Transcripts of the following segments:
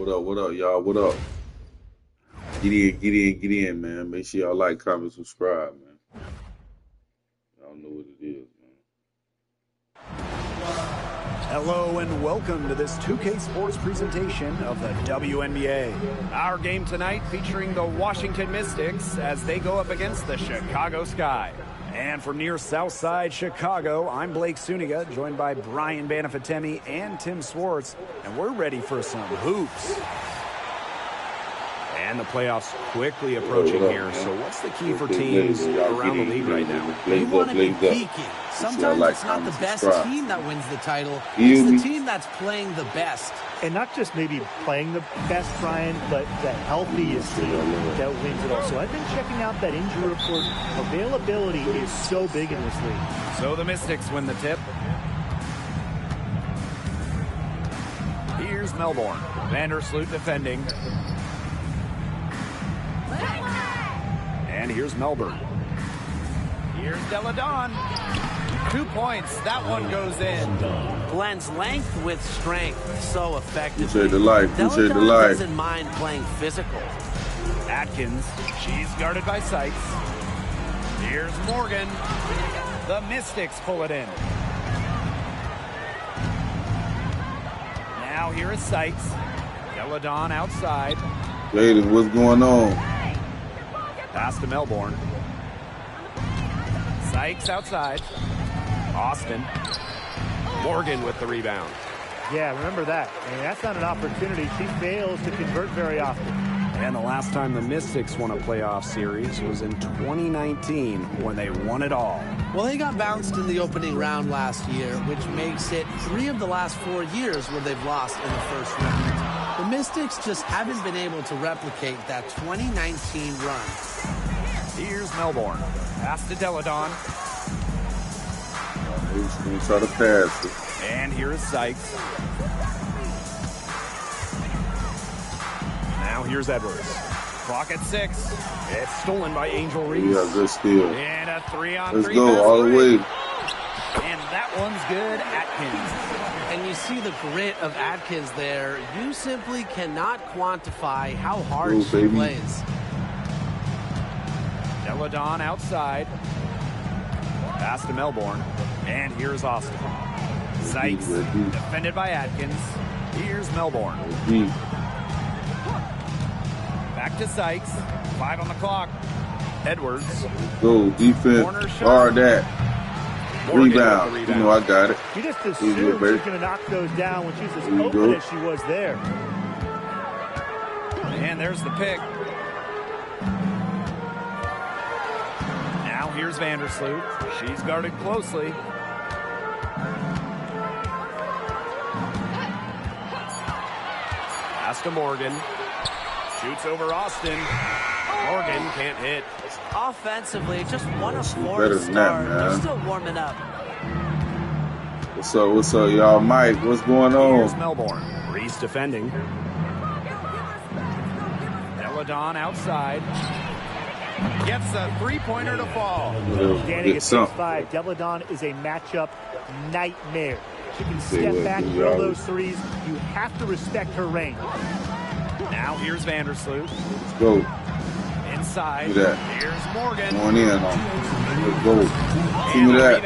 What up, y'all? What up? Get in, man. Make sure y'all like, comment, subscribe, man. Y'all know what it is, man. Hello and welcome to this 2K Sports presentation of the WNBA. Our game tonight featuring the Washington Mystics as they go up against the Chicago Sky. And from near Southside Chicago, I'm Blake Suniga, joined by Brian Banafatemi and Tim Swartz, and we're ready for some hoops. And the playoffs quickly approaching here, so what's the key for teams around the league right now? You want to be peaking. Sometimes it's not the best team that wins the title, it's the team that's playing the best. And not just maybe playing the best, Brian, but the healthiest team that wins it all. So I've been checking out that injury report. Availability is so big in this league. So the Mystics win the tip. Here's Melbourne. Vandersloot defending. And here's Melbourne. Here's Deladon. 2 points. That one goes in. Blends length with strength so effectively. Appreciate the light. Appreciate the light. Doesn't mind playing physical. Atkins. She's guarded by Sykes. Here's Morgan. The Mystics pull it in. Now here is Sykes. Deladon outside. Ladies, what's going on? Pass to Melbourne. Sykes outside. Austin. Morgan with the rebound. Yeah, remember that. I mean, that's not an opportunity. She fails to convert very often. And the last time the Mystics won a playoff series was in 2019 when they won it all. Well, they got bounced in the opening round last year, which makes it 3 of the last 4 years where they've lost in the first round. The Mystics just haven't been able to replicate that 2019 run. Here's Melbourne. Pass to Deladon. He's going to try to pass it. And here is Sykes. Now here's Edwards. Clock at 6. It's stolen by Angel Reese. Yeah, good steal. And a 3-on-3. Let's go all the way. And that one's good. Atkins. And you see the grit of Atkins there. You simply cannot quantify how hard she plays. Deladon outside. Pass to Melbourne. And here's Austin. Sykes defended by Atkins. Here's Melbourne. Back to Sykes. 5 on the clock. Edwards. Go, defense. Hard that. Rebound. You know I got it. You just assume she's going to knock those down when she's as open as she was there. And there's the pick. Now here's Vandersloot. She's guarded closely. Pass to Morgan. Shoots over Austin. Morgan can't hit. Offensively, just 1 of 4 to start. They're still warming up. What's up, y'all? Mike, what's going on? Here's Melbourne. Reese defending. Deladon outside. Gets a 3-pointer to fall. Standing at 6'5", Deladon is a matchup nightmare. She can step back, throw those threes. You have to respect her range. Now here's Vandersloot. Let's go. Inside. Here's Morgan. Going in on. Let's go. Give me that.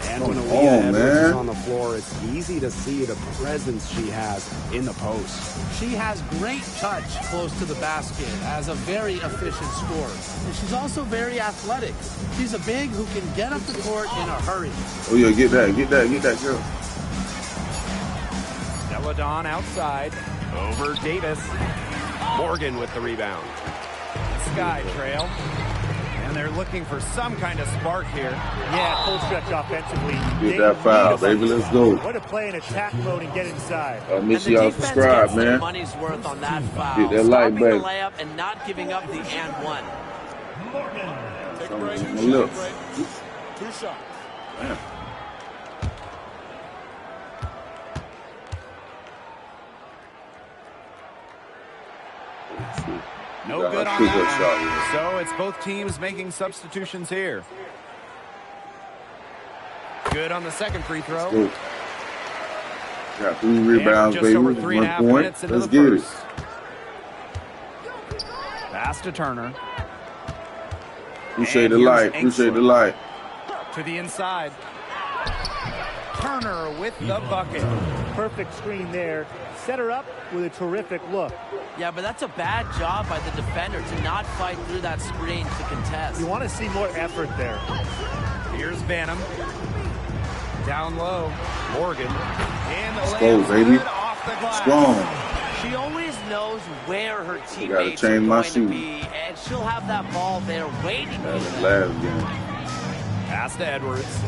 And when Aaliyah Edwards is on the floor, it's easy to see the presence she has in the post. She has great touch close to the basket as a very efficient scorer. And she's also very athletic. She's a big who can get up the court in a hurry. Oh, yeah, get that, girl. Deladon outside. Over Davis. Morgan with the rebound. Sky trail. And they're looking for some kind of spark here. Yeah, full stretch offensively. Get that foul, baby. Let's go. What a play in attack mode and get inside. Make sure y'all subscribe, man. Money's worth on that foul. Get that light, baby. The layup and not giving up the and one. Take a break. Look. 2 shots. Man. No good on that. So it's both teams making substitutions here. Good on the second free throw. Got 3 rebounds, just baby. over 1 3.5 point. minutes into Let's the get it. first. Pass to Turner. Appreciate And the here's light. Appreciate the Engstler. light. To the inside. Turner with the bucket. Perfect screen there. Set her up with a terrific look. Yeah, but that's a bad job by the defender to not fight through that screen to contest. You want to see more effort there. Here's Banham. Down low. Morgan. And the Let's go, layup's baby. good off the glass. Strong. She always knows where her gotta teammates are change my going to shoe. be, and she'll have that ball there waiting for That's the them. last game. Pass to Edwards.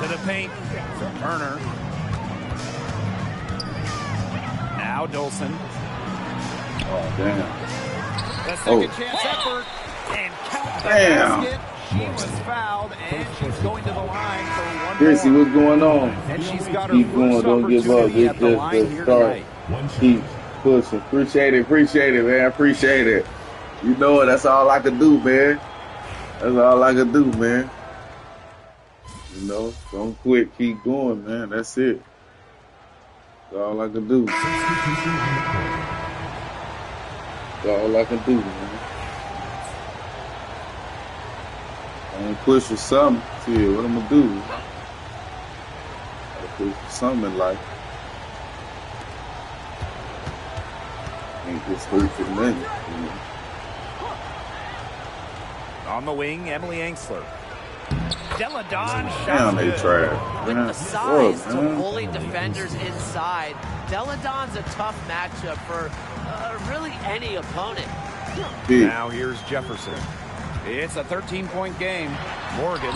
To the paint. From Turner. Now Dolson. Oh, damn. The second chance effort. And count the Damn. basket. She was fouled, and she's going to the line for one Chrissy, more. what's going on? And she's got her Keep first going. Don't give up. opportunity It's at the just line the here start. tonight. Keep pushing. Appreciate it, man. Appreciate it. You know it. That's all I can do, man. That's all I can do, man. You know, don't quit. Keep going, man. That's it. That's all I can do. That's all I can do, man. I'm gonna push for something. See what I'm gonna do. Gotta push for something in life. Ain't just hurt for nothing. You know? On the wing, Emily Engstler. Deladon Damn, shot they good. trash. With Man, the size fuck, to man. bully defenders inside, Deladon's a tough matchup for really any opponent. Big. Now here's Jefferson. It's a 13-point game. Morgan.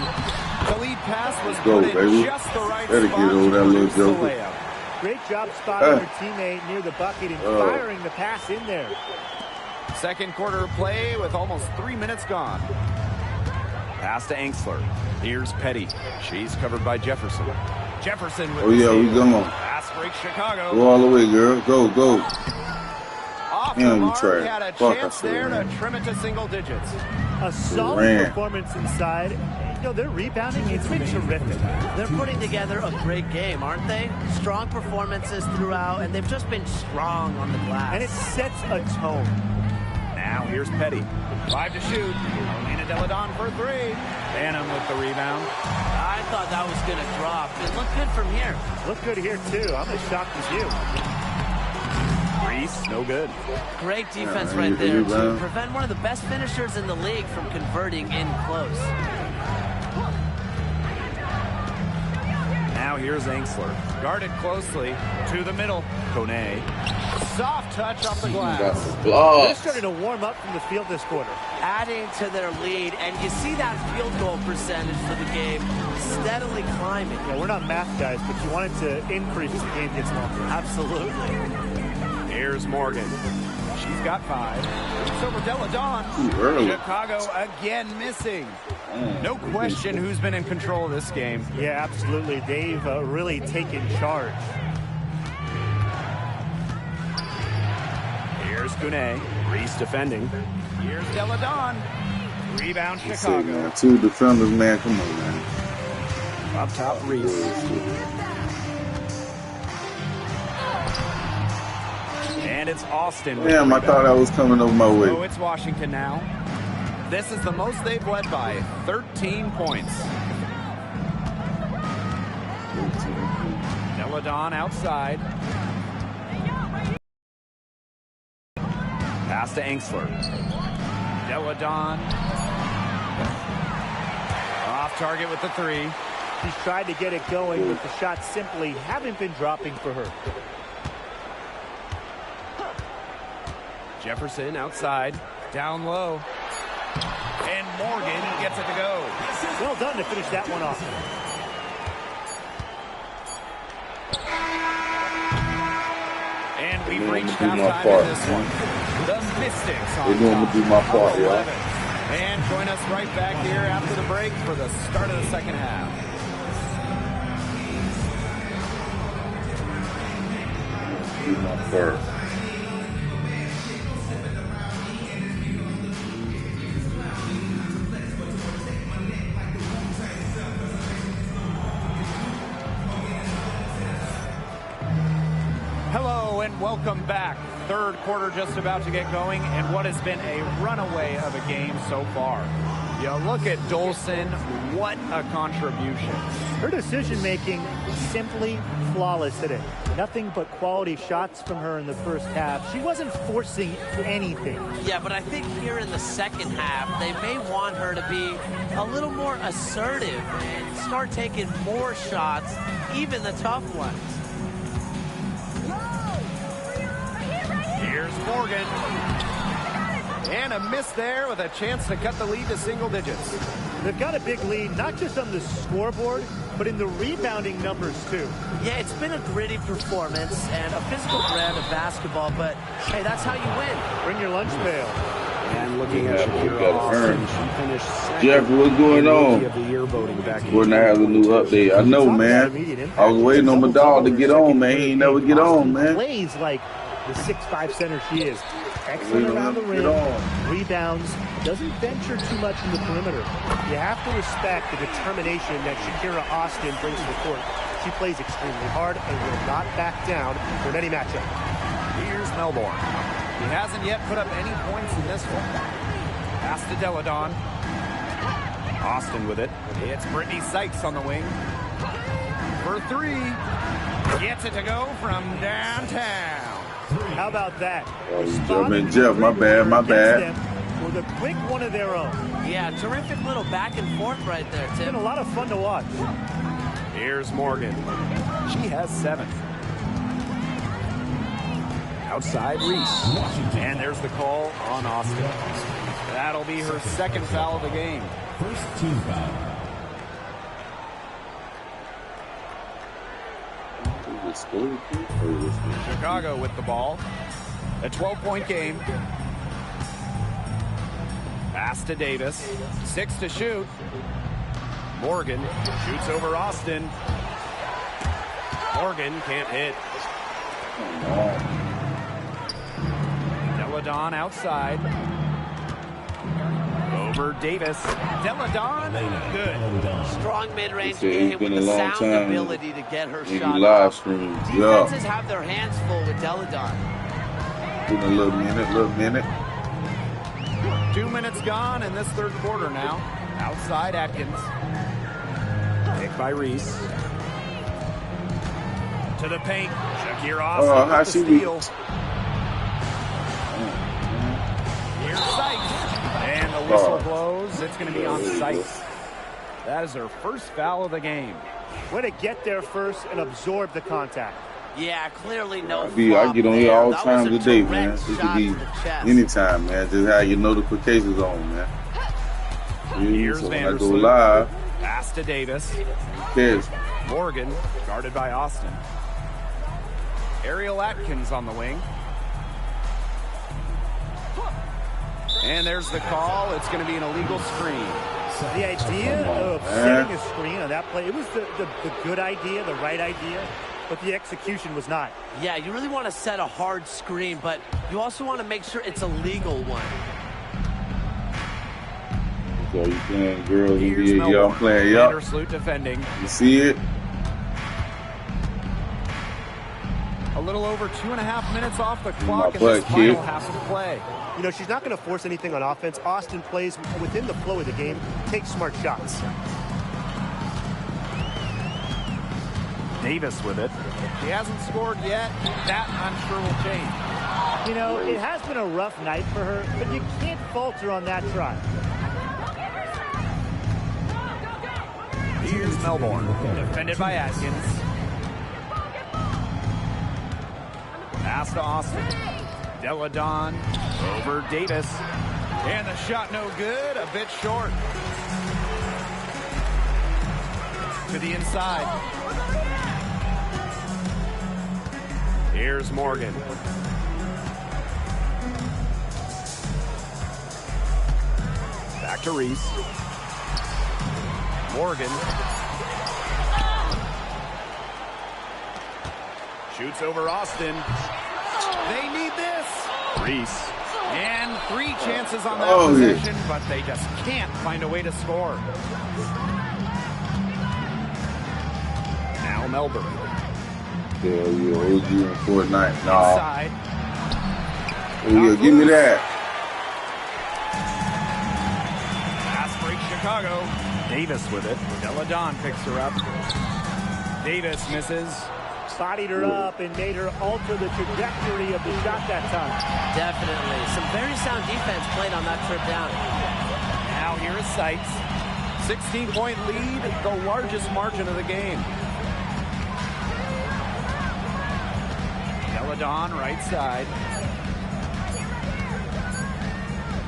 The lead pass was Go, put in baby. just the right Better spot get over to that little produce the joker. layup. Great job spotting her teammate near the bucket and firing the pass in there. Second quarter of play with almost 3 minutes gone. Pass to Engstler. Here's Petty. She's covered by Jefferson. Jefferson with Oh, yeah, we steal. going. Pass break Chicago. Go all the way, girl. Go, go. Off Damn, the you mark, trash. had a Fuck, I chance should've there to ran. trim it to single digits. A solid Ran. performance inside. You know, their rebounding, it's been terrific. They're putting together a great game, aren't they? Strong performances throughout, and they've just been strong on the glass. And it sets a tone. Now here's Petty. 5 to shoot. Alina Deladon for 3. Banham with the rebound. I thought that was going to drop. It looked good from here. Look good here, too. I'm as shocked as you. Reese, no good. Great defense Yeah, right there to rebound. prevent one of the best finishers in the league from converting in close. Now here's Engstler. Guarded closely. To the middle. Kone. Soft touch off the Got glass. some They're blocks. starting to warm up from the field this quarter. Adding to their lead, and you see that field goal percentage for the game steadily climbing. Yeah, we're not math guys, but you want it to increase as the game gets longer. Absolutely. Here's Morgan. She's got 5. It's over Deladon. Too early. Chicago again missing. No question who's been in control of this game. Yeah, absolutely. They've really taken charge. Here's Kune. Reese defending. Here's Deladon. Rebound That's it, Chicago. man. 2 defenders, man. Come on, man. Up top Reese. And it's Austin. with Damn, the I thought that was coming over my So way. it's Washington now. This is the most they've led by 13 points. Deladon outside. Pass to Engstler. Deladon. Off target with the 3. She's tried to get it going, but the shots simply haven't been dropping for her. Jefferson outside. Down low. And Morgan gets it to go. Well done to finish that one off. And we've They reached want me to do my halftime part. in this one. The Mystics on They want me top, to do my part, 12-11. yeah. And join us right back here after the break for the start of the second half. Do my first. Welcome back. Third quarter just about to get going, and what has been a runaway of a game so far. You look at Dolson, what a contribution. Her decision-making simply flawless today. Nothing but quality shots from her in the first half. She wasn't forcing anything. Yeah, but I think here in the second half, they may want her to be a little more assertive and start taking more shots, even the tough ones. Here's Morgan. And a miss there with a chance to cut the lead to single digits. They've got a big lead, not just on the scoreboard, but in the rebounding numbers, too. Yeah, it's been a gritty performance and a physical brand of basketball, but, hey, that's how you win. Bring your lunch pail. And looking at Shakira Austin, she finished second. Jeff, what's going on? Of the year voting back We're not having a new update. I know, man. I was waiting on my dog to get on, man. He ain't never get on, man. Plays like the 6'5" center she is. Excellent around the rim, rebounds, doesn't venture too much in the perimeter. You have to respect the determination that Shakira Austin brings to the court. She plays extremely hard and will not back down from any matchup. Here's Melbourne. He hasn't yet put up any points in this one. Pass to Deladon. Austin with it. It's Brittany Sykes on the wing. For three. Gets it to go from downtown. How about that? Jeff, my bad. With a quick one of their own. Yeah, terrific little back and forth right there, Tim. It's been a lot of fun to watch. Here's Morgan. She has 7. Outside Reese. And there's the call on Austin. That'll be her second foul of the game. First team foul. Chicago with the ball. A 12-point game. Pass to Davis. 6 to shoot. Morgan shoots over Austin. Morgan can't hit. Deladon outside. Over Davis. Deladon, good. Strong mid-range game with the sound ability to get her shot live off. stream. Defenses have their hands full with Deladon. In a little minute. 2 minutes gone in this third quarter now. Outside Atkins. Picked by Reese. To the paint. Shakira Austin with the steal. Here's Sykes. And the whistle blows. It's going to be on Sykes. That is her first foul of the game. Way to get there first and absorb the contact. Yeah, clearly no I get on here all times of the day, man. It could be anytime, man. Just have your notifications on, man. Here's so when I go Vandersloot. live. Pass to Davis. Yes. Morgan, guarded by Austin. Ariel Atkins on the wing. And there's the call. It's going to be an illegal screen. The idea of setting a screen on that play, it was the good idea, the right idea, but the execution was not. Yeah, you really want to set a hard screen, but you also want to make sure it's a legal one. So you playing girls, Here's y'all playing, y'all. Vandersloot defending. You see it? A little over 2.5 minutes off the clock in butt, this final kid. half of play. You know, she's not going to force anything on offense. Austin plays within the flow of the game, takes smart shots. Davis with it. She hasn't scored yet. That, I'm sure, will change. You know, it has been a rough night for her, but you can't falter on that try. Here's Melbourne, defended by Atkins. Pass to Austin. Deladon over Davis. And the shot no good, a bit short. To the inside. Here's Morgan. Back to Reese. Morgan. Shoots over Austin. They need this. Reese. And 3 chances on that possession, but they just can't find a way to score. Now Melbourne. Hell yeah, OG and Fortnite. Nah. Inside. Oh yeah, give me that. Pass break Chicago. Davis with it. Deladon picks her up. Davis misses. Bodied her up and made her alter the trajectory of the shot that time. Definitely. Some very sound defense played on that trip down. Now here is Sykes. 16-point lead, the largest margin of the game. Deladon right side.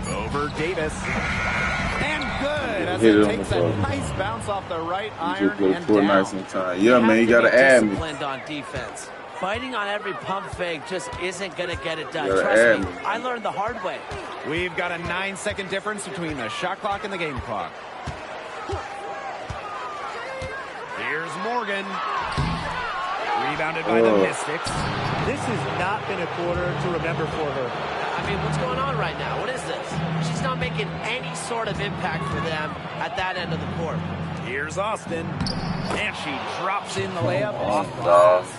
Over Davis. And good as it takes a nice bounce off the right iron and down. Yeah, man, you got to add me. Disciplined on defense. Fighting on every pump fake just isn't going to get it done. Trust me, I learned the hard way. We've got a 9-second difference between the shot clock and the game clock. Here's Morgan. Rebounded by the Mystics. This has not been a quarter to remember for her. I mean, what's going on right now? What is this? She's not making any sort of impact for them at that end of the court. Here's Austin. And she drops in the layup off glass.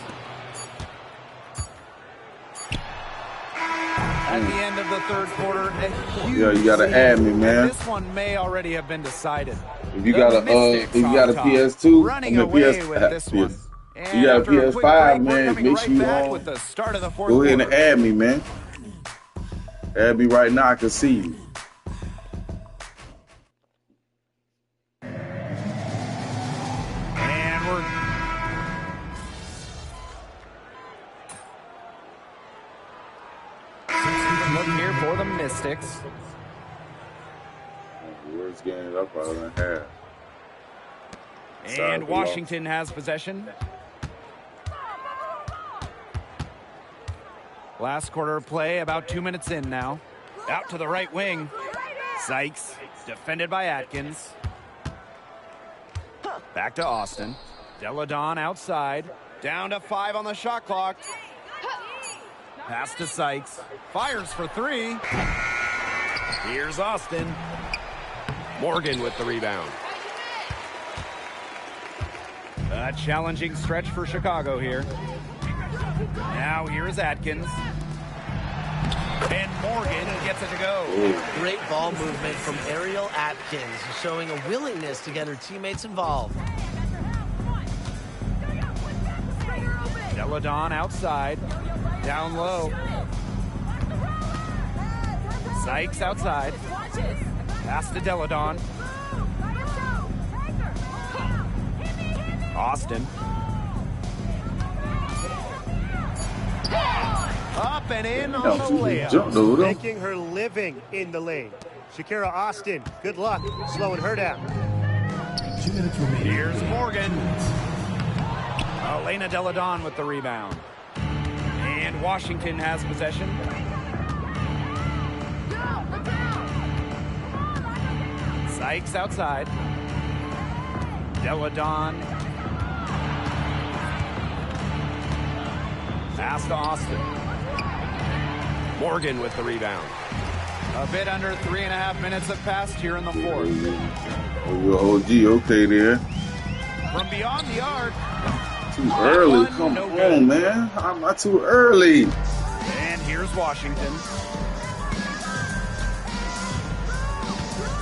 At the end of the third quarter, a huge you gotta add me, man. This one may already have been decided. If you got a PS2, running away with this one. You got a PS5, man. Make sure you with the start of the fourth go ahead quarter. and add me, man. Add me right now. I can see you. And we're looking here for the Mystics. Words getting it up out of the half. And Washington has possession. Last quarter play, about 2 minutes in now. Out to the right wing. Sykes, defended by Atkins. Back to Austin. Deladon outside. Down to 5 on the shot clock. Pass to Sykes. Fires for 3. Here's Austin. Morgan with the rebound. A challenging stretch for Chicago here. Now here is Atkins. And Morgan gets it to go. Great ball movement from Ariel Atkins, showing a willingness to get her teammates involved. Deladon outside. Down low. Sykes outside. Pass to Deladon. Austin. Up and in on the layup. Making her living in the lane. Shakira Austin, good luck slowing her down. Here's Morgan. Elena Deladon with the rebound. And Washington has possession. Sykes outside. Deladon. Pass to Austin. Morgan with the rebound. A bit under 3.5 minutes have passed here in the fourth. Oh, your OG, okay there. From beyond the arc. Too early, come on, man. How am I too early? And here's Washington.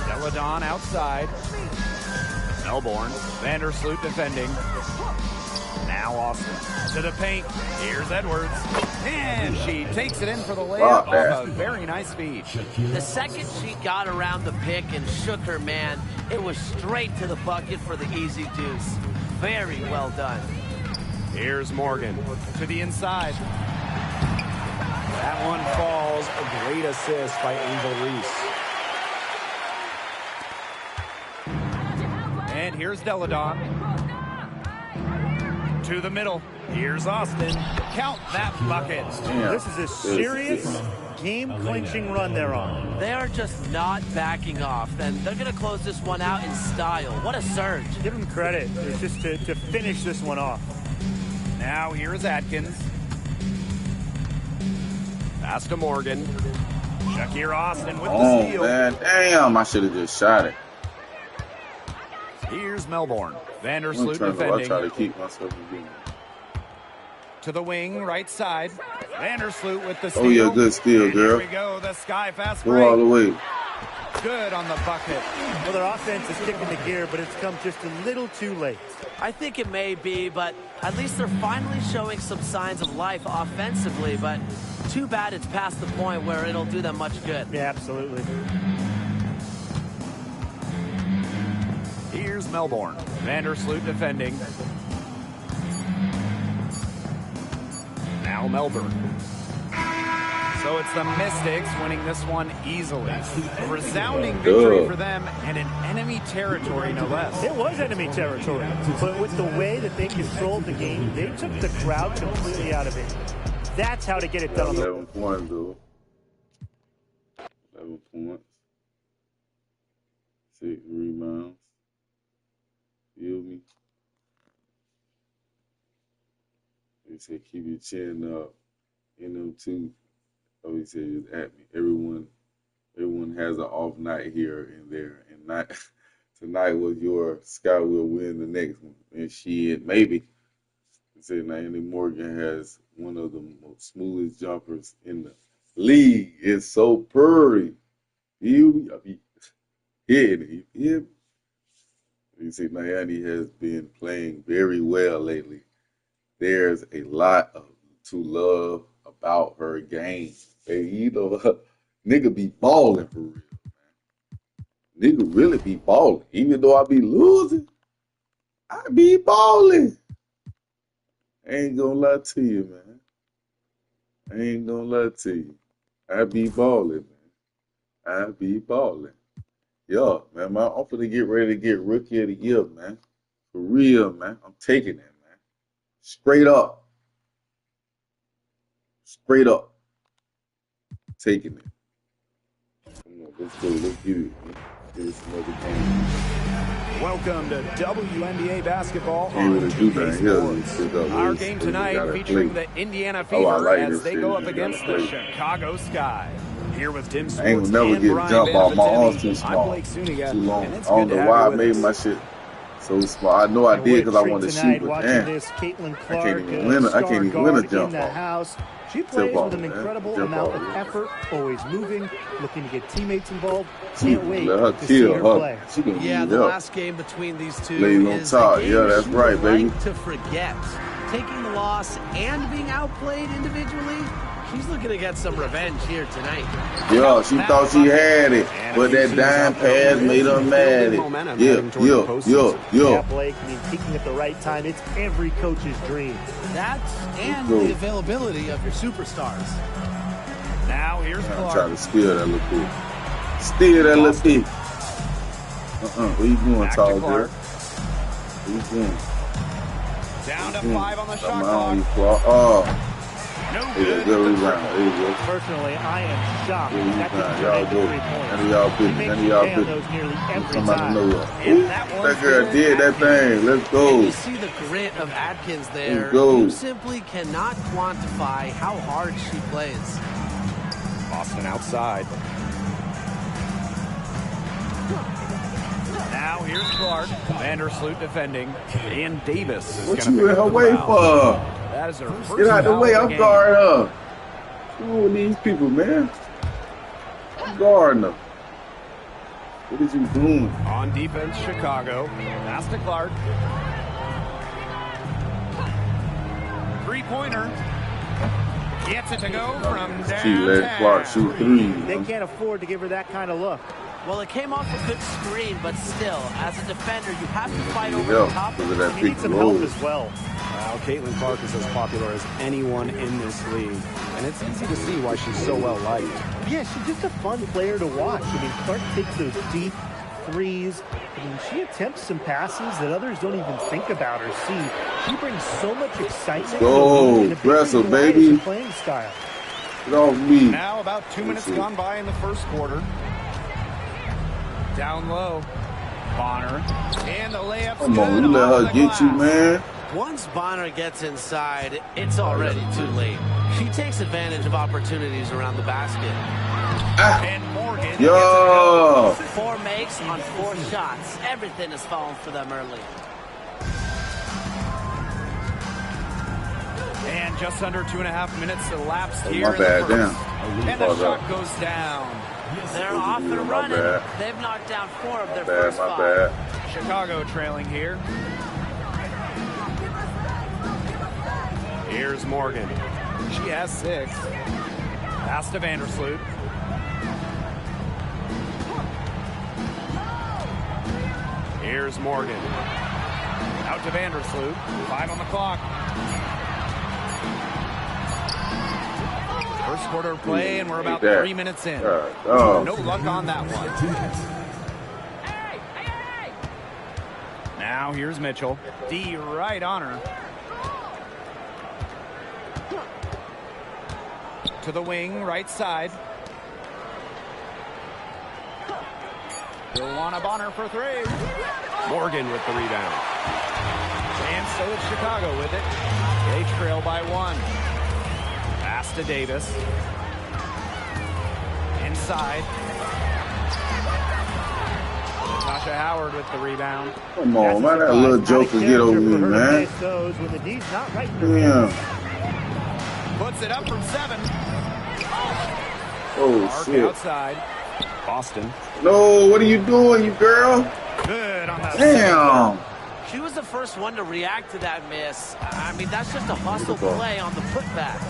Deladon outside. Melbourne. Vandersloot defending. Now Austin to the paint. Here's Edwards. And she takes it in for the layup off a very nice feed. The second she got around the pick and shook her man, it was straight to the bucket for the easy deuce. Very well done. Here's Morgan to the inside. That one falls. A great assist by Angel Reese. And here's Deladon. To the middle. Here's Austin. Count that bucket. Yeah. This is a serious game-clinching run they're on. They are just not backing off, and they're going to close this one out in style. What a surge. Give them credit. It's just to finish this one off. Now here's Atkins. Pass to Morgan. Shakira Austin with the steal. Oh, man. Damn, I should have just shot it. Here's Melbourne. Vandersloot defending. I try to keep myself in game. to the wing, right side. Vandersloot with the steal. Oh, yeah, good steal, and girl. Here we go, the sky fast Go break. all the way. Good on the bucket. Well, their offense is kicking the gear, but it's come just a little too late. I think it may be, but at least they're finally showing some signs of life offensively, but too bad it's past the point where it'll do them much good. Yeah, absolutely. Here's Melbourne. Vandersloot defending. Now Melbourne. So it's the Mystics winning this one easily. A resounding victory for them and in enemy territory, no less. It was enemy territory, but with the way that they controlled the game, they took the crowd completely out of it. That's how to get it done. 11 points, though. 11 points. 6 rebounds. Feel me? They say keep your chin up. In them two. Oh, he said it's at me. Everyone has an off night here and there. And not tonight was your Sky will win the next one. And shit, maybe. He said Naomi Morgan has one of the most smoothest jumpers in the league. It's so pretty. You hitting it. You He said Naomi has been playing very well lately. There's a lot to love about her game. Baby, you know, nigga be balling for real, man. Nigga really be balling. Even though I be losing, I be balling. I ain't gonna lie to you, man. I ain't gonna lie to you. I be balling, man. I be balling. Yeah, man, I'm finna get ready to get Rookie of the Year, man. For real, man. I'm taking that, man. Straight up. Straight up. Taking it. Come on, let's go. Let's get it, man. Get us another game. Welcome to WNBA basketball Ain't on gonna do 2K nothing here. Sports. Our game tonight featuring the Indiana Fever as they go up against the Chicago Sky. Here with Tim Sports I ain't gonna never get jump off. My arms too small. I'm Blake Suniga, too long. and I it's don't good to know have why you I with made us. my shit so small. I know I did because I wanted to shoot, but watching damn, this, Caitlin I Clark, can't even win. I can't even win a jump in the off. house. She plays Jump with an off, man. incredible Jump amount off, of yeah. effort, always moving, looking to get teammates involved. Can't wait Let her to see kill her her. play. She gonna Yeah, need the help. last game between these two Laying on is top. the game Yeah, that's she right, would baby. like to forget. Taking the loss and being outplayed individually, she's looking to get some revenge here tonight. Yeah, she thought she had it, but that dime pass made her mad. Yeah, Blake, I mean, peaking at the right time, it's every coach's dream. That and go. the availability of your superstars. Now here's I'm Clark. trying to steal that little bit. Steal that little bit. Where you going, Back to tall girl? Clark. Where you going? Down to 5 on the shot Something clock. Oh, No there you good. go. Good rebound. There you go. Personally, I am shocked Good that rebound. didn't Y'all make go. the 3 points. None of y'all He pitching. makes None of you y'all pay on pitching. those nearly every Come out of time. nowhere. And that one's That girl good. did that thing. Let's And go. you see the grit of Atkins there. Let's go. You simply cannot quantify how hard she plays. Boston outside. Now here's Clark. Vandersloot defending. And Davis is What going to you pick in her up the way foul. for? That is her first Get out the foul way. of I'm game. guarding her. What's wrong with these people, man? I'm guarding them. What is you doing? On defense, Chicago. Pass to Clark. Three-pointer. Gets it to go from downtown. She let Clark shoot three. They can't afford to give her that kind of look. Well, it came off a good screen, but still, as a defender, you have to fight over Yeah, the top. because of that She big needs some help roll. as well. Well, Caitlin Clark is as popular as anyone in this league, and it's easy to see why she's so well liked. Yeah, she's just a fun player to watch. I mean, Clark takes those deep threes. I mean, she attempts some passes that others don't even think about or see. She brings so much excitement. Go, and a big wrestle, variety baby. of playing style. Get off me. Now about 2 minutes gone by in the first quarter. Down low. Bonner. And the layup's Come on, good you let on her the get you, glass. man. Once Bonner gets inside, it's already too late. She takes advantage of opportunities around the basket. And Morgan gets it Yo. going. 4 makes on 4 shots. Everything is falling for them early. And just under 2.5 minutes elapsed here. My bad, damn. And the shot goes down. They're off and running. They've knocked down 4 of their first 5. Bad. Chicago trailing here. Here's Morgan. She has 6. Pass to Vandersloot. Here's Morgan. Out to Vandersloot. 5 on the clock. First quarter of play, and we're about 3 minutes in. No luck on that one. Now here's Mitchell. D right on her. To the wing, right side. Wnba Bonner for 3. Morgan with the rebound. And so is Chicago with it. They trail by 1. Pass to Davis. Inside. Natasha Howard with the rebound. Come on, man. That little joker get over me, man. When the D's not right in the Puts it up from 7. Oh, Mark shit. Outside. Boston. No, what are you doing, you girl? Good on that. Damn. She was the first one to react to that miss. I mean, that's just a hustle play on the putback.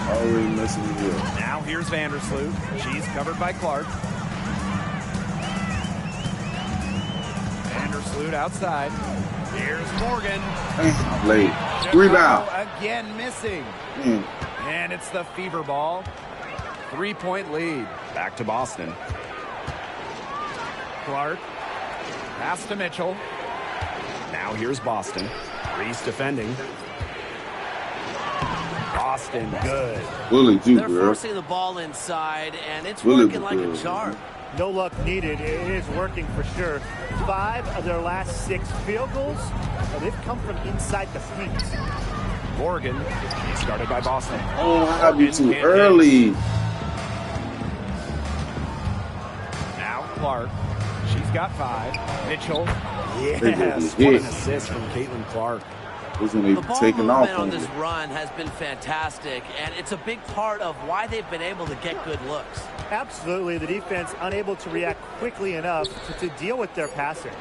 Already messing with you. Now here's Vandersloot. She's covered by Clark. Vandersloot outside. Here's Morgan. Late. Chicago Rebound. again missing. Mm. And it's the fever ball. 3-point lead. Back to Boston. Clark. Pass to Mitchell. Now here's Boston. Reese defending. Boston, good. Willie, too, They're girl. forcing the ball inside, and it's working like a charm. No luck needed. It is working for sure. 5 of their last 6 field goals, they've come from inside the paint. Morgan, started by Boston. Oh, I'll be too early. Now Clark. She's got 5. Mitchell. Yes, what an assist from Caitlin Clark. The ball movement on this run has been fantastic, and it's a big part of why they've been able to get good looks. Absolutely. The defense unable to react quickly enough to deal with their passing.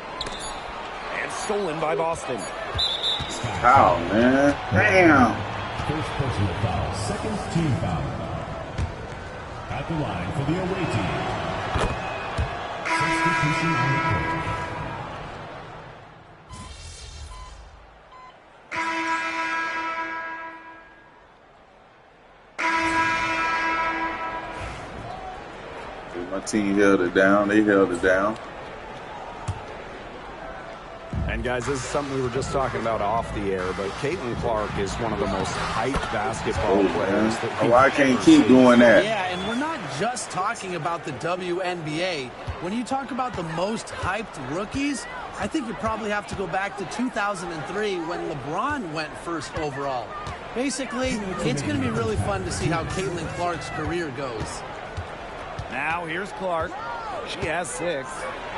And stolen by Boston. Foul, man. Damn. First personal foul, second team foul. At the line for the away team. Substitution on the court. My team held it down. They held it down. And guys, this is something we were just talking about off the air, but Caitlin Clark is one of the most hyped basketball players that I can't keep doing that. Yeah, and we're not just talking about the WNBA. When you talk about the most hyped rookies, I think you probably have to go back to 2003 when LeBron went first overall. Basically, it's going to be really fun to see how Caitlin Clark's career goes. Now here's Clark. She has 6.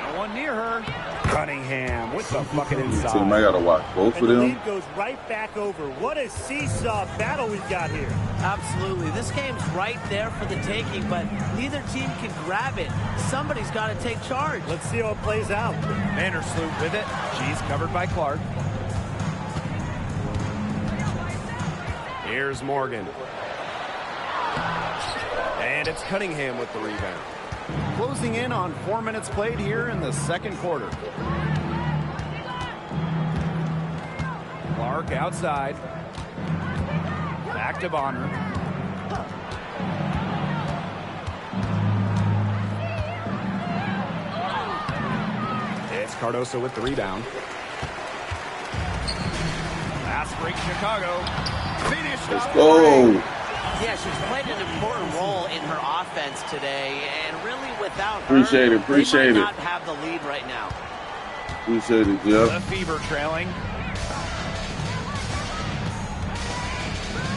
No one near her. Cunningham with the bucket inside. I gotta watch both of The them. lead goes right back over. What a seesaw battle we've got here. Absolutely. This game's right there for the taking, but neither team can grab it. Somebody's got to take charge. Let's see how it plays out. Vandersloot with it. She's covered by Clark. Here's Morgan. And it's Cunningham with the rebound. Closing in on 4 minutes played here in the second quarter. Clark outside. Back to Bonner. It's Cardoso with the rebound. Pass break Chicago. Finished. Let's go. Yeah, she's played an important role in her offense today, and really without her, Appreciate it. they might not have the lead right now. Appreciate it, Jeff. The Fever trailing.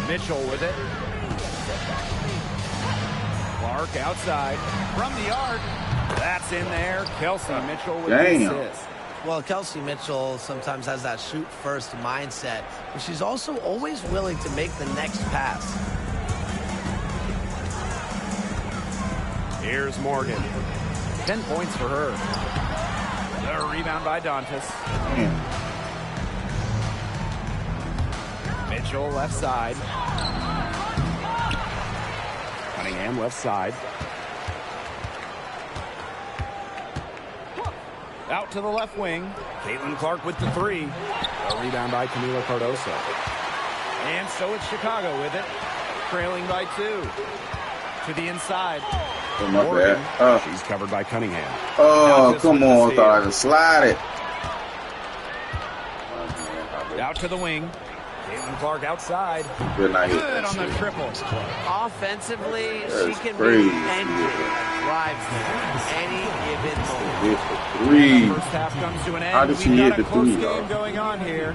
Mitchell with it. Clark outside from the arc. That's in there. Kelsey Mitchell with the assist. Well, Kelsey Mitchell sometimes has that shoot-first mindset, but she's also always willing to make the next pass. Here's Morgan. 10 points for her. The rebound by Dantas. Mitchell left side. Cunningham left side. Out to the left wing. Caitlin Clark with the three. A rebound by Camila Cardoso. And so it's Chicago with it. Trailing by 2. To the inside. Morgan. She's covered by Cunningham. Oh, come on. Thought I could slide it. Out to the wing. Caitlin Clark outside. Good on the triple. Offensively, she can be anything. Drives any given moment. Three. First half comes to an end. How did she We've hit got a the close three, game though? going on here.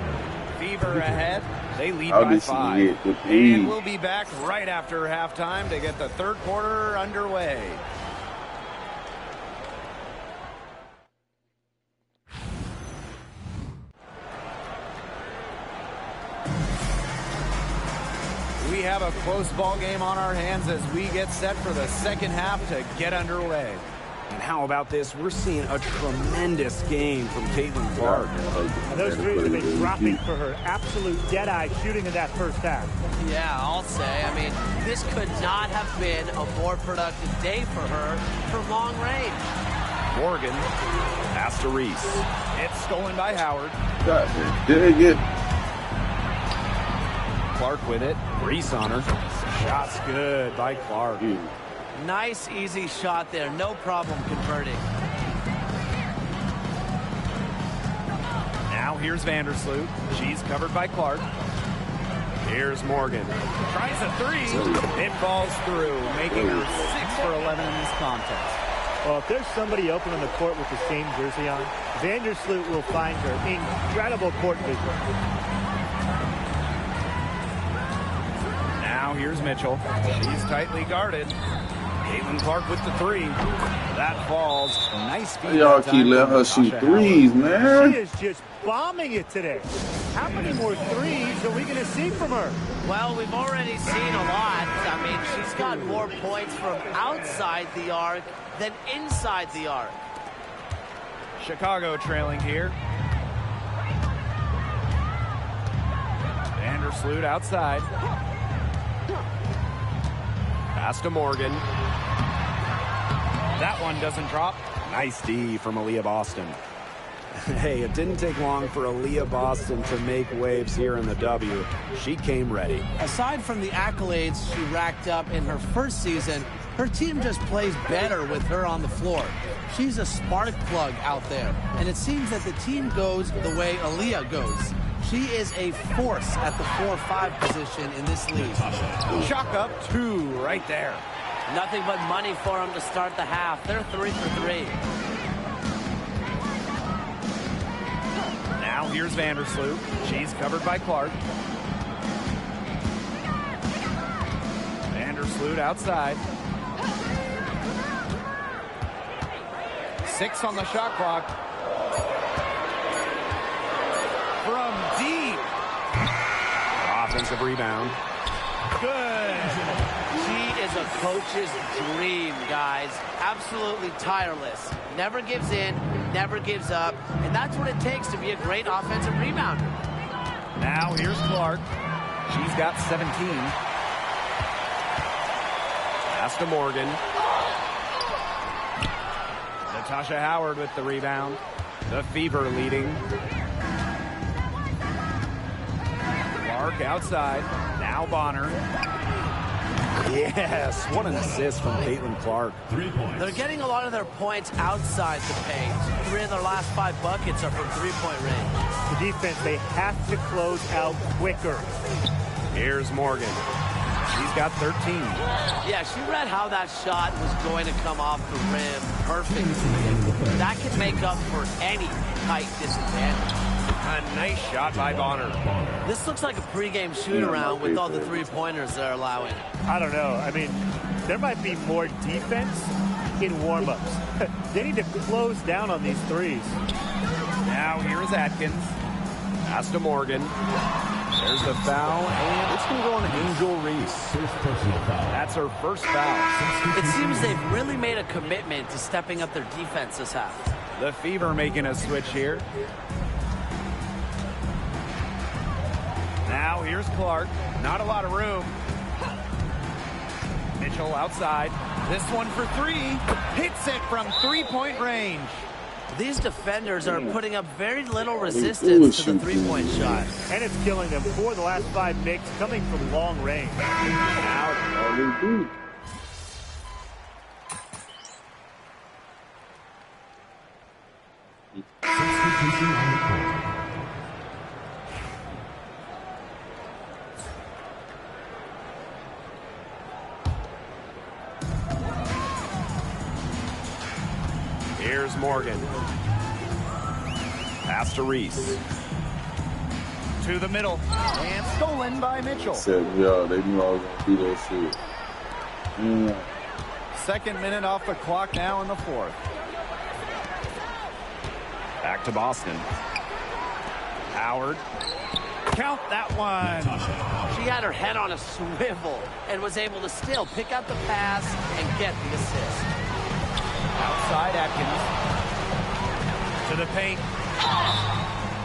Fever ahead. They lead How by did she 5. hit the three? And we'll be back right after halftime to get the third quarter underway. We have a close ball game on our hands as we get set for the second half to get underway. And how about this? We're seeing a tremendous game from Caitlin Clark. And those threes have been dropping for her. Absolute dead-eye shooting in that first half. Yeah, I'll say. I mean, this could not have been a more productive day for her from long range. Morgan, pass to Reese. It's stolen by Howard. Did it get... Clark with it. Reese on her. Shot's good by Clark. Nice, easy shot there. No problem converting. Now here's Vandersloot. She's covered by Clark. Here's Morgan. Tries a three. It falls through, making her 6 for 11 in this contest. Well, if there's somebody open on the court with the same jersey on, Vandersloot will find her. Incredible court vision. Now here's Mitchell. She's tightly guarded. Caitlin Clark with the three. That falls. Nice feed. Y'all keep letting her shoot threes, man. She is just bombing it today. How many more threes are we going to see from her? Well, we've already seen a lot. I mean, she's got more points from outside the arc than inside the arc. Chicago trailing here. Vandersloot outside. Pass to Morgan. That one doesn't drop. Nice D from Aaliyah Boston. Hey, it didn't take long for Aaliyah Boston to make waves here in the W. She came ready. Aside from the accolades she racked up in her first season, her team just plays better with her on the floor. She's a spark plug out there, and it seems that the team goes the way Aaliyah goes. She is a force at the 4-5 position in this league. Chalk up 2 right there. Nothing but money for them to start the half. They're 3 for 3. Now here's Vandersloot. She's covered by Clark. Vandersloot outside. 6 on the shot clock. From deep. Offensive rebound. Good. She is a coach's dream, guys. Absolutely tireless. Never gives in, never gives up. And that's what it takes to be a great offensive rebounder. Now here's Clark. She's got 17. Pass to Morgan. Natasha Howard with the rebound. The Fever leading. Clark outside. Now Bonner. Yes, what an assist from Caitlin Clark. 3 points. They're getting a lot of their points outside the paint. 3 of their last 5 buckets are from three-point range. The defense, they have to close out quicker. Here's Morgan. She's got 13. Yeah, she read how that shot was going to come off the rim perfectly. That could make up for any height disadvantage. A nice shot by Bonner. This looks like a pregame shoot-around with all the three-pointers they're allowing. I don't know. I mean, there might be more defense in warm-ups. They need to close down on these threes. Now here's Atkins. Pass to Morgan. There's the foul, and it's going to go on Angel Reese. First personal foul. That's her first foul. It seems they've really made a commitment to stepping up their defense this half. The Fever making a switch here. Now here's Clark. Not a lot of room. Mitchell outside. This one for three. Hits it from three-point range. These defenders are putting up very little resistance to the three-point shot. And it's killing them. 4 of the last 5 makes coming from long range. All they do. Substitution on the court. Here's Morgan. Pass to Reese. To the middle. And stolen by Mitchell. Said, yeah, they knew I was going to do that shit. Second minute off the clock now in the fourth. Back to Boston. Howard. Count that one. She had her head on a swivel and was able to still pick up the pass and get the assist. Outside Atkins. To the paint.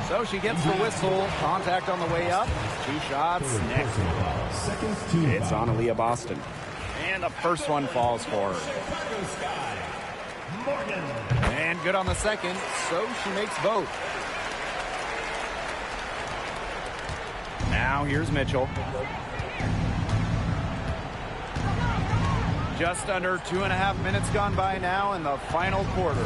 So she gets the whistle. Contact on the way up. 2 shots. Next. Seconds to It's on Aaliyah Boston. And the first one falls for her. And good on the second. So she makes both. Now here's Mitchell. Just under 2.5 minutes gone by now in the final quarter.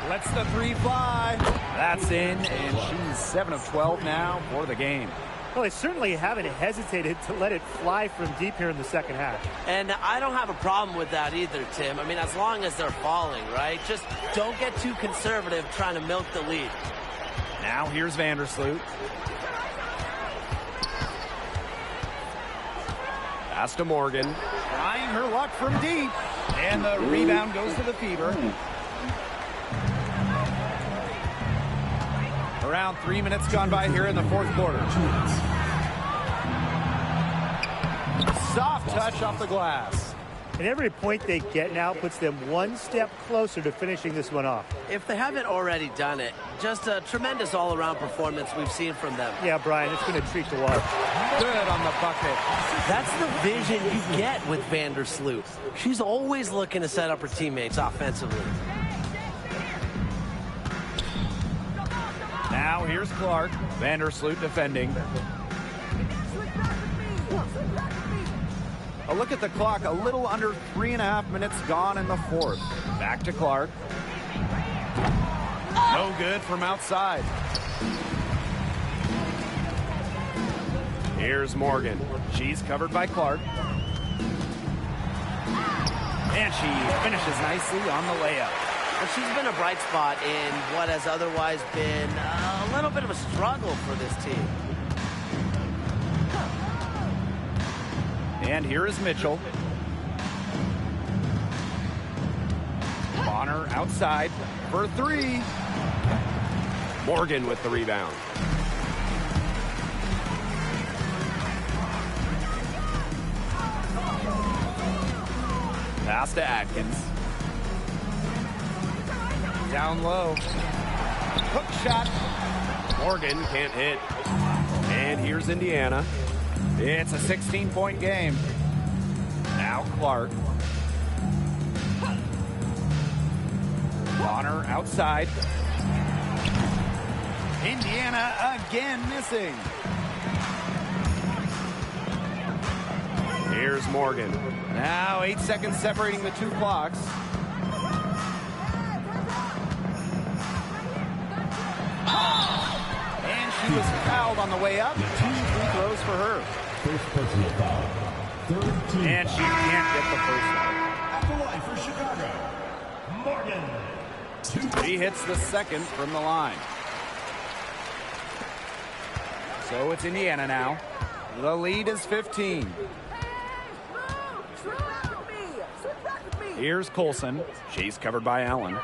Lets the three fly. That's in, and she's 7 of 12 now for the game. Well, they certainly haven't hesitated to let it fly from deep here in the second half. And I don't have a problem with that either, Tim. I mean, as long as they're falling, right? Just don't get too conservative trying to milk the lead. Now here's Vandersloot. Pass to Morgan. Trying her luck from deep. And the rebound goes to the Fever. Around 3 minutes gone by here in the fourth quarter. Soft touch off the glass. And every point they get now puts them one step closer to finishing this one off. If they haven't already done it, just a tremendous all-around performance we've seen from them. Yeah, Brian, it's been a treat to watch. Good on the bucket. That's the vision you get with Vandersloot. She's always looking to set up her teammates offensively. Now here's Clark. Vandersloot defending. A look at the clock. A little under 3.5 minutes gone in the fourth. Back to Clark. No good from outside. Here's Morgan. She's covered by Clark. And she finishes nicely on the layup. But she's been a bright spot in what has otherwise been a little bit of a struggle for this team. And here is Mitchell. Bonner outside for three. Morgan with the rebound. Pass to Atkins. Down low. Hook shot. Morgan can't hit. And here's Indiana. It's a 16-point game. Now Clark. Bonner outside. Indiana again missing. Here's Morgan. Now 8 seconds separating the two clocks. And she was fouled on the way up. 2 free throws for her. First personal foul. Third team. And she can't get the first one. At the line for Chicago, Morgan. She hits the second from the line. So it's Indiana now. The lead is 15. Here's Colson. Chase covered by Allen.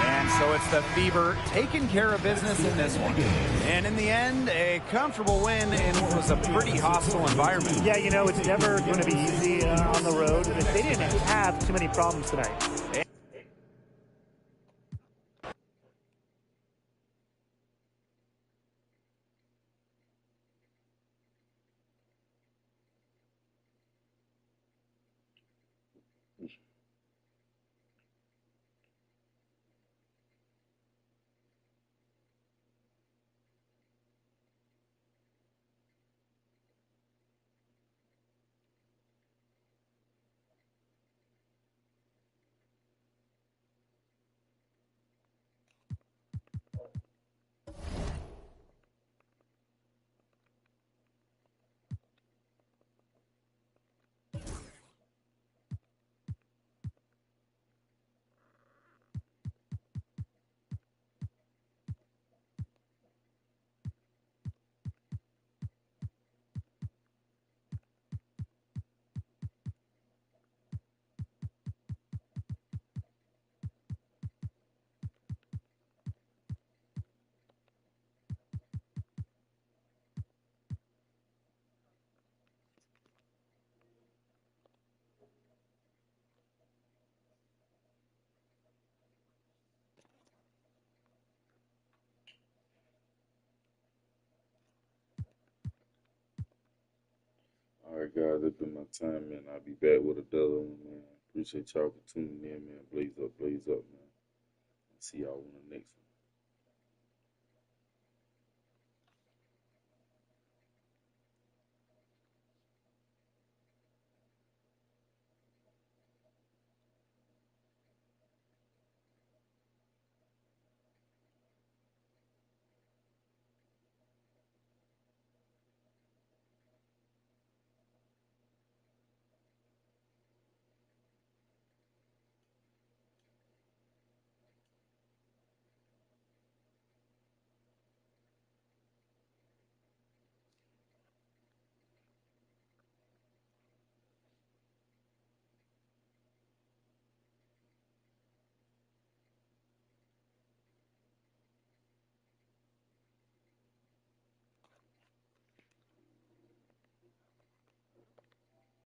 And so it's the Fever taking care of business in this one. And in the end, a comfortable win in what was a pretty hostile environment. Yeah, you know, it's never going to be easy on the road. They didn't have too many problems tonight. All right, guys, that's been my time, man. I'll be back with another one, man. Appreciate y'all for tuning in, man. Blaze up, man. I'll see y'all on the next one.